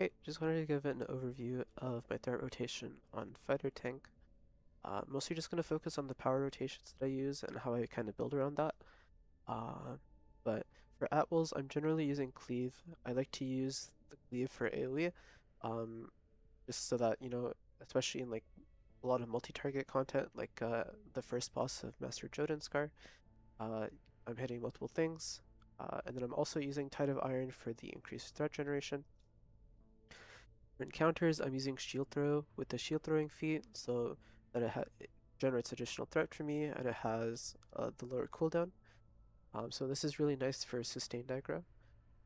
Hey, just wanted to give an overview of my threat rotation on fighter tank. Mostly just going to focus on the power rotations that I use and how I kind of build around that. Uh, but for at-wills, I'm generally using cleave. I like to use the cleave for AoE, um, just so that, especially in like a lot of multi-target content, like the first boss of Master Jotunskar, uh, I'm hitting multiple things. And then I'm also using Tide of Iron for the increased threat generation. For encounters, I'm using shield throw with the shield throwing feat so that it generates additional threat for me and it has the lower cooldown. So this is really nice for sustained aggro.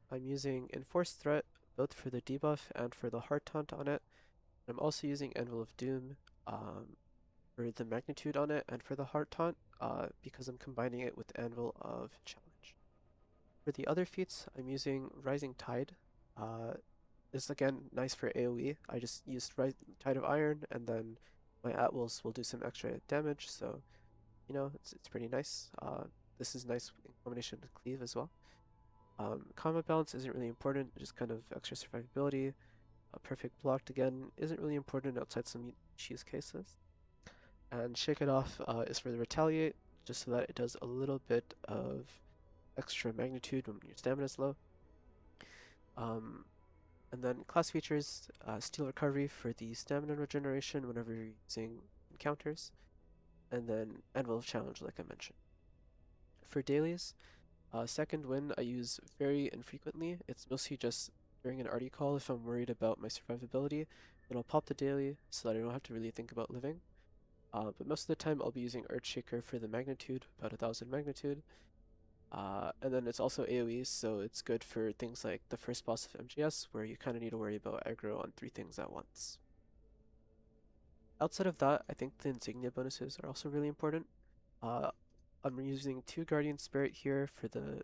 I'm using enforced threat both for the debuff and for the hard taunt on it. I'm also using Anvil of Doom for the magnitude on it and for the hard taunt because I'm combining it with Anvil of Challenge. For the other feats, I'm using Rising Tide. Uh, this is again nice for AoE. I just used Tide of Iron and then my at-wills will do some extra damage, so it's pretty nice. This is nice in combination with Cleave as well. Combat balance isn't really important, just kind of extra survivability. A perfect blocked again isn't really important outside some use cases. And Shake It Off is for the Retaliate, just so that it does a little bit of extra magnitude when your stamina is low. Um, And then class features, Steel Recovery for the stamina regeneration whenever you're using encounters, and then Anvil of Challenge like I mentioned. For dailies, Second Wind I use very infrequently. It's mostly just during an arty call if I'm worried about my survivability. Then I'll pop the daily so that I don't have to really think about living. But most of the time I'll be using Earthshaker for the magnitude, about 1000 magnitude. And then it's also AoE, so it's good for things like the first boss of MGS, where you kind of need to worry about aggro on 3 things at once. Outside of that, I think the insignia bonuses are also really important. Uh, I'm using 2 Guardian Spirit here for the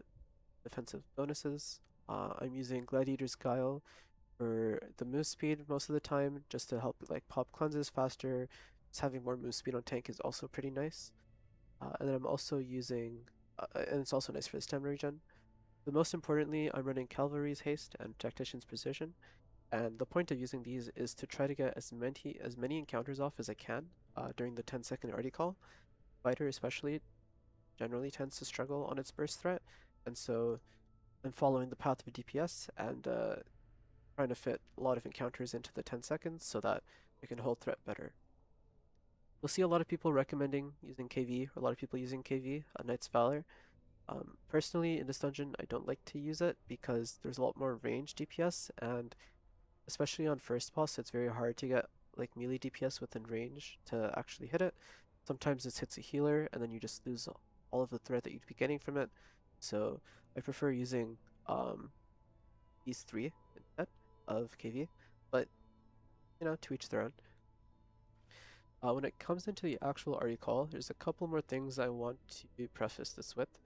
defensive bonuses. I'm using Gladiator's Guile for the move speed most of the time, just to help like pop cleanses faster. Just having more move speed on tank is also pretty nice. And then I'm also using, and it's also nice for the stamina regen. But most importantly, I'm running Cavalry's Haste and Tactician's Precision, and the point of using these is to try to get as many encounters off as I can during the 10-second arty call. Fighter especially generally tends to struggle on its burst threat, and so I'm following the path of a DPS and trying to fit a lot of encounters into the 10 seconds so that I can hold threat better. You'll see a lot of people recommending using KV, or a lot of people using KV, Knight's Valor. Personally, in this dungeon, I don't like to use it because there's a lot more range DPS, and especially on first boss, it's very hard to get like melee DPS within range to actually hit it. Sometimes this hits a healer, and then you just lose all of the threat that you'd be getting from it. So I prefer using these 3 instead of KV, but to each their own. When it comes into the actual RE call, there's a couple more things I want to preface this with.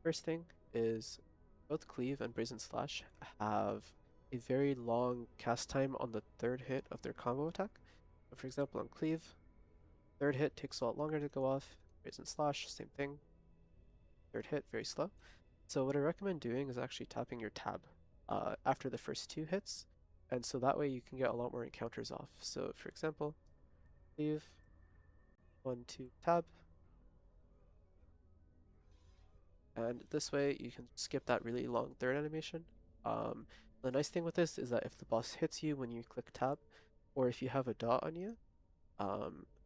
First thing is both Cleave and Brazen Slash have a very long cast time on the 3rd hit of their combo attack. For example, on Cleave, 3rd hit takes a lot longer to go off. Brazen Slash, same thing. 3rd hit, very slow. So what I recommend doing is actually tapping your tab after the first 2 hits, and so that way you can get a lot more encounters off. So for example, Cleave, 1, 2, tab, and this way you can skip that really long 3rd animation. The nice thing with this is that if the boss hits you when you click tab, or if you have a dot on you,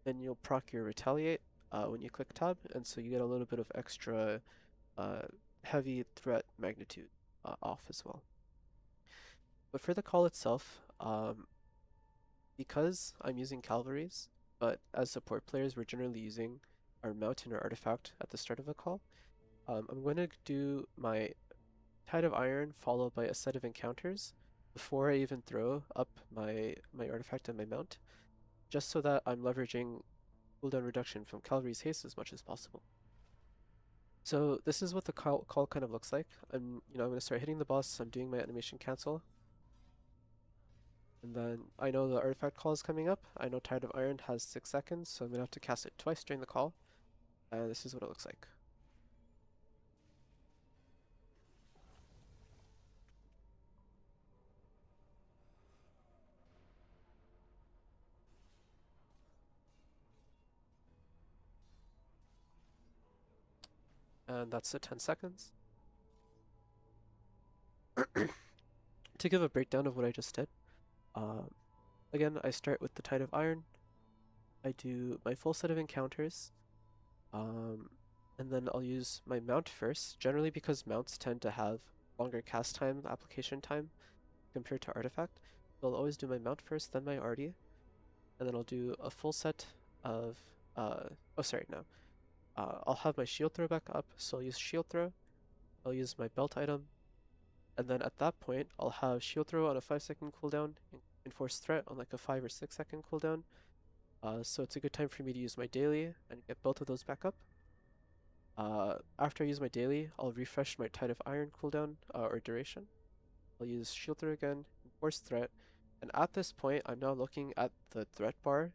then you'll proc your retaliate when you click tab, and so you get a little bit of extra uh, heavy threat magnitude off as well. But for the call itself, because I'm using cavalries, but as support players we're generally using our mountain or artifact at the start of a call, I'm going to do my Tide of Iron followed by a set of encounters before I even throw up my artifact and my mount, just so that I'm leveraging cooldown reduction from Cavalry's Haste as much as possible. So this is what the call kind of looks like. I'm going to start hitting the boss. I'm doing my animation cancel, and then I know the artifact call is coming up. I know Tide of Iron has 6 seconds, so I'm gonna have to cast it twice during the call. And this is what it looks like. and that's at 10 seconds. To give a breakdown of what I just did, um, again, I start with the Tide of Iron. I do my full set of encounters, um, and then I'll use my mount first, generally because mounts tend to have longer cast time, application time, compared to artifact. So I'll always do my mount first, then my arty, and then I'll do a full set of, oh sorry, no. I'll have my shield throw back up, so I'll use shield throw, I'll use my belt item, and then at that point, I'll have shield throw on a 5-second cooldown, enforce threat on like a 5 or 6-second cooldown. So it's a good time for me to use my daily and get both of those back up. After I use my daily, I'll refresh my Tide of Iron cooldown or duration. I'll use shield throw again, enforce threat, and at this point, I'm now looking at the threat bar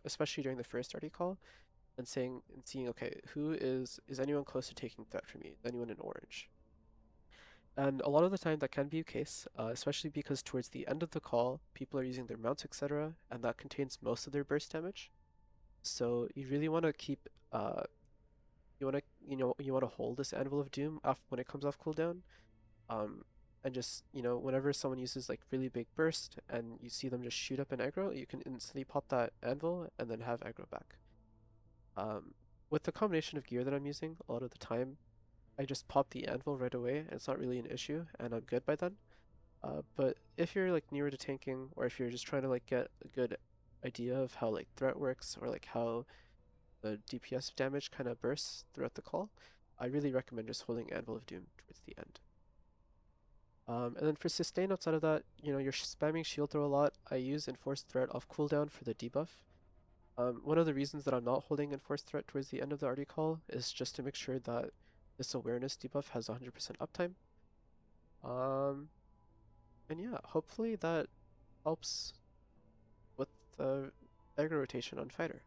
especially during the first arty call, and seeing, okay, is anyone close to taking threat from me? Is anyone in orange? And a lot of the time that can be the case, especially because towards the end of the call, people are using their mounts, etc., and that contains most of their burst damage. So you really want to keep, you want to hold this Anvil of Doom off when it comes off cooldown, um, and just, whenever someone uses like really big burst and you see them just shoot up an aggro, you can instantly pop that Anvil and then have aggro back. Um, with the combination of gear that I'm using, a lot of the time, I just pop the anvil right away, and it's not really an issue, and I'm good by then. But if you're like newer to tanking, or if you're just trying to like get a good idea of how like threat works, or like how the DPS damage kind of bursts throughout the call, I really recommend just holding Anvil of Doom towards the end. And then for sustain outside of that, you're spamming shield throw a lot. I use enforced threat off cooldown for the debuff. One of the reasons that I'm not holding enforced threat towards the end of the arty call is just to make sure that this awareness debuff has 100% uptime. Um, and yeah, hopefully that helps with the aggro rotation on fighter.